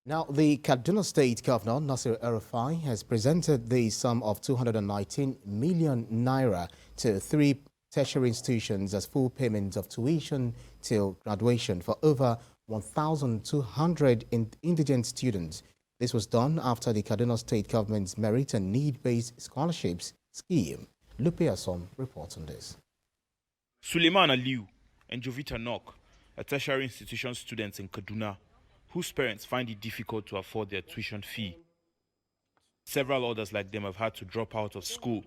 Now, the Kaduna State Governor, Nasir El-Rufai, has presented the sum of 219 million naira to three tertiary institutions as full payment of tuition till graduation for over 1,200 indigent students. This was done after the Kaduna State Government's merit and need-based scholarships scheme. Lupe Asom reports on this. Suleiman Aliu and Jovita Nok are tertiary institution students in Kaduna whose parents find it difficult to afford their tuition fee. Several others like them have had to drop out of school,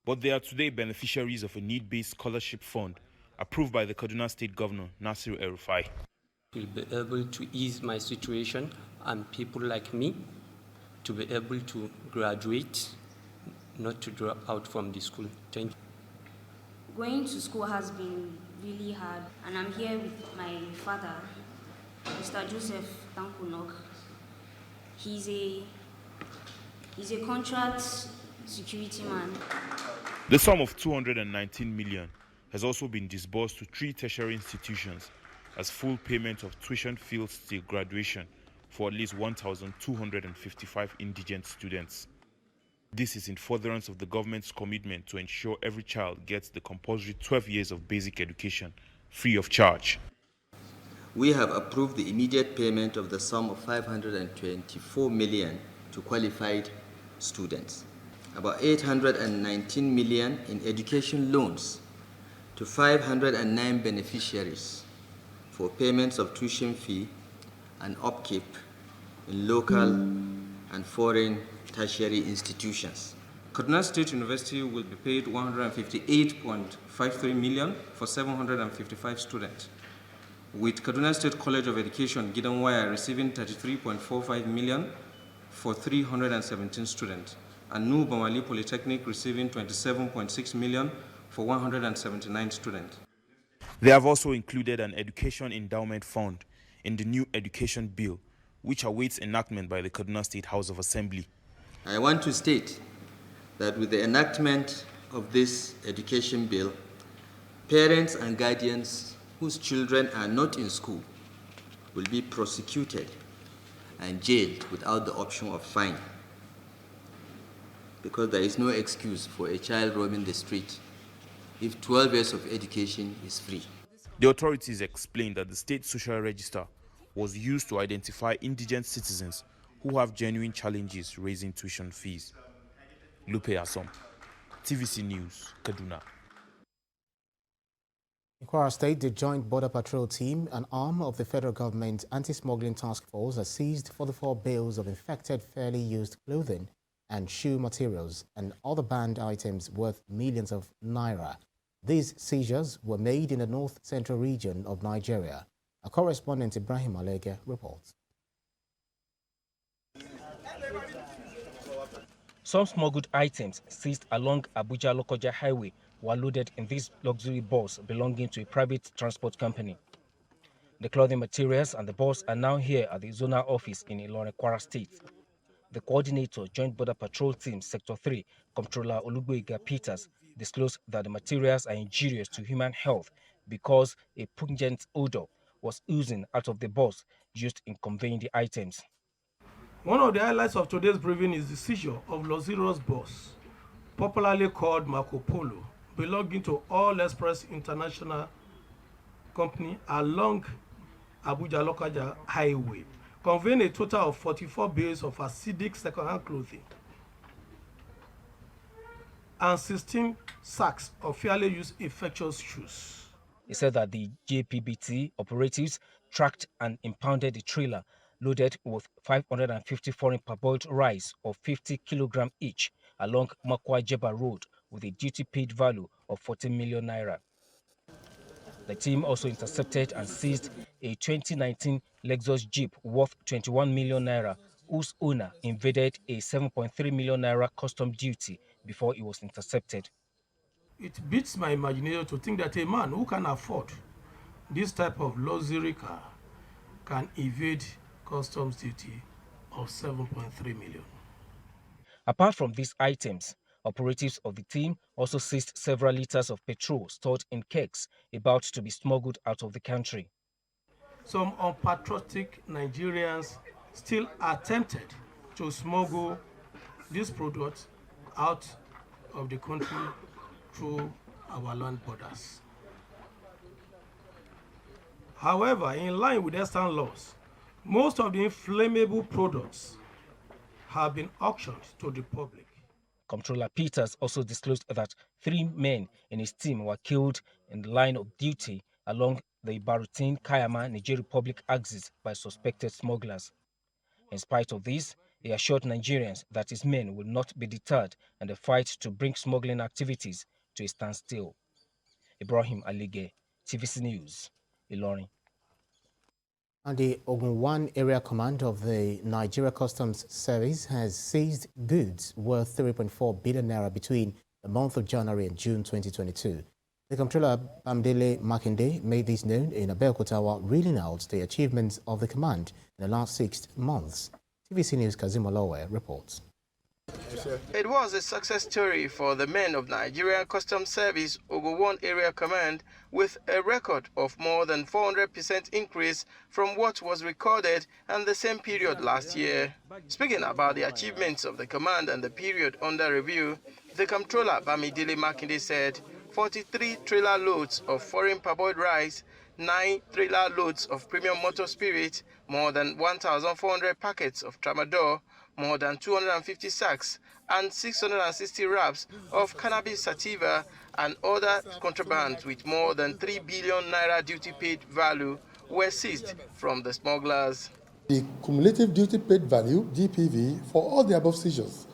but they are today beneficiaries of a need-based scholarship fund approved by the Kaduna State Governor, Nasir El-Rufai. Will be able to ease my situation and people like me to be able to graduate, not to drop out from the school. Thank you. Going to school has been really hard, and I'm here with my father, Mr. Joseph Tankunok. He's a contract security man. The sum of 219 million has also been disbursed to three tertiary institutions as full payment of tuition fees till graduation for at least 1,255 indigent students. This is in furtherance of the government's commitment to ensure every child gets the compulsory 12 years of basic education free of charge. We have approved the immediate payment of the sum of 524 million to qualified students, about 819 million in education loans to 509 beneficiaries for payments of tuition fee and upkeep in local and foreign tertiary institutions. Kaduna State University will be paid 158.53 million for 755 students, with Kaduna State College of Education, Gidanwaya, receiving 33.45 million for 317 students, and New Bamali Polytechnic receiving 27.6 million for 179 students. They have also included an education endowment fund in the new education bill, which awaits enactment by the Kaduna State House of Assembly. I want to state that with the enactment of this education bill, parents and guardians whose children are not in school will be prosecuted and jailed without the option of fine, because there is no excuse for a child roaming the street if 12 years of education is free. The authorities explained that the state social register was used to identify indigent citizens who have genuine challenges raising tuition fees. Lupe Asom, TVC News, Kaduna. In Kwara State, the Joint Border Patrol Team, an arm of the federal government anti-smuggling task force, has seized 44 bales of infected, fairly used clothing and shoe materials and other banned items worth millions of naira. These seizures were made in the north-central region of Nigeria. Our correspondent Ibrahim Alege reports. Some smuggled items seized along Abuja-Lokoja Highway were loaded in this luxury bus belonging to a private transport company. The clothing materials and the bus are now here at the zonal office in Ilorin, Kwara State. The coordinator, Joint Border Patrol Team, Sector 3, Comptroller Olugboyega Peters, disclosed that the materials are injurious to human health because a pungent odor was oozing out of the bus used in conveying the items. One of the highlights of today's briefing is the seizure of luxurious bus, popularly called Marco Polo, belonging to All Express International Company along Abuja-Lokoja Highway, conveying a total of 44 bales of acidic second-hand clothing and 16 sacks of fairly used infectious shoes. He said that the JPBT operatives tracked and impounded the trailer loaded with 550 foreign parboiled rice of 50 kilograms each along Makwa-Jeba Road with a duty-paid value of 14 million naira. The team also intercepted and seized a 2019 Lexus Jeep worth 21 million naira, whose owner invaded a 7.3 million naira custom duty before it was intercepted. It beats my imagination to think that a man who can afford this type of luxury car can evade customs duty of 7.3 million. Apart from these items, operatives of the team also seized several liters of petrol stored in kegs about to be smuggled out of the country. Some unpatriotic Nigerians still attempted to smuggle this product out of the country through our land borders. However, in line with Western laws, most of the inflammable products have been auctioned to the public. Comptroller Peters also disclosed that 3 men in his team were killed in the line of duty along the Barutin-Kayama Niger Republic axis by suspected smugglers. In spite of this, he assured Nigerians that his men will not be deterred in the fight to bring smuggling activities to a standstill. Ibrahim Alige, TVC News, Ilorin. And the Ogun 1 Area Command of the Nigeria Customs Service has seized goods worth 3.4 billion naira between the month of January and June 2022. The Comptroller Bamdele Makinde made this known in Abeokuta while reeling out the achievements of the command in the last 6 months. TVC News' Kazim Olowe reports. It was a success story for the men of Nigerian Customs Service Ogun 1 Area Command, with a record of more than 400% increase from what was recorded in the same period last year. Speaking about the achievements of the command and the period under review, the Comptroller Bamidele Makinde said 43 trailer loads of foreign parboiled rice, 9 trailer loads of premium motor spirit, more than 1,400 packets of tramadol, more than 250 sacks, and 660 wraps of cannabis sativa and other contrabands with more than 3 billion naira duty paid value were seized from the smugglers. The cumulative duty paid value, DPV, for all the above seizures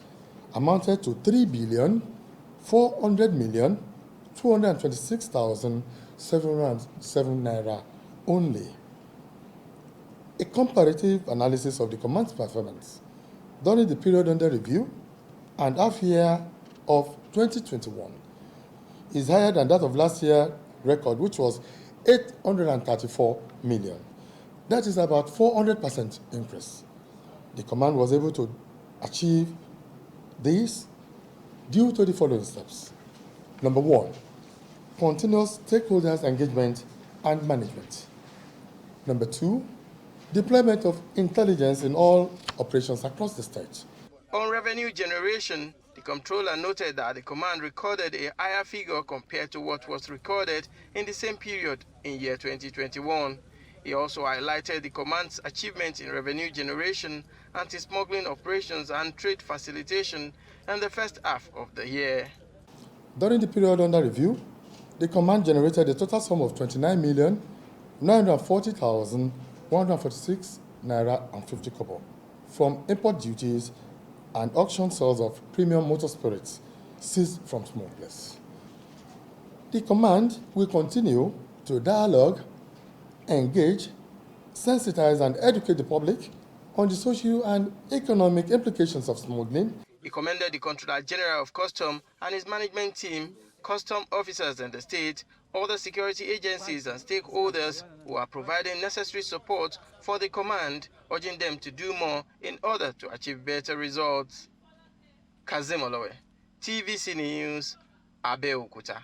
amounted to 3,400,226,707 naira only. A comparative analysis of the command's performance during the period under review and half year of 2021 is higher than that of last year's record, which was 834 million. That is about 400% increase. The command was able to achieve this due to the following steps. Number 1, continuous stakeholders engagement and management. Number 2, deployment of intelligence in all operations across the state. On revenue generation, the Comptroller noted that the command recorded a higher figure compared to what was recorded in the same period in year 2021. He also highlighted the command's achievements in revenue generation, anti-smuggling operations and trade facilitation in the first half of the year. During the period under review, the command generated a total sum of 29,940,146 naira and 50 kobo from import duties and auction sales of premium motor spirits seized from smugglers. The command will continue to dialogue, engage, sensitize and educate the public on the social and economic implications of smuggling. He commended the Controller General of Customs and his management team, custom officers in the state, other security agencies and stakeholders who are providing necessary support for the command, urging them to do more in order to achieve better results. Kazim Olowe, TVC News, Abeokuta.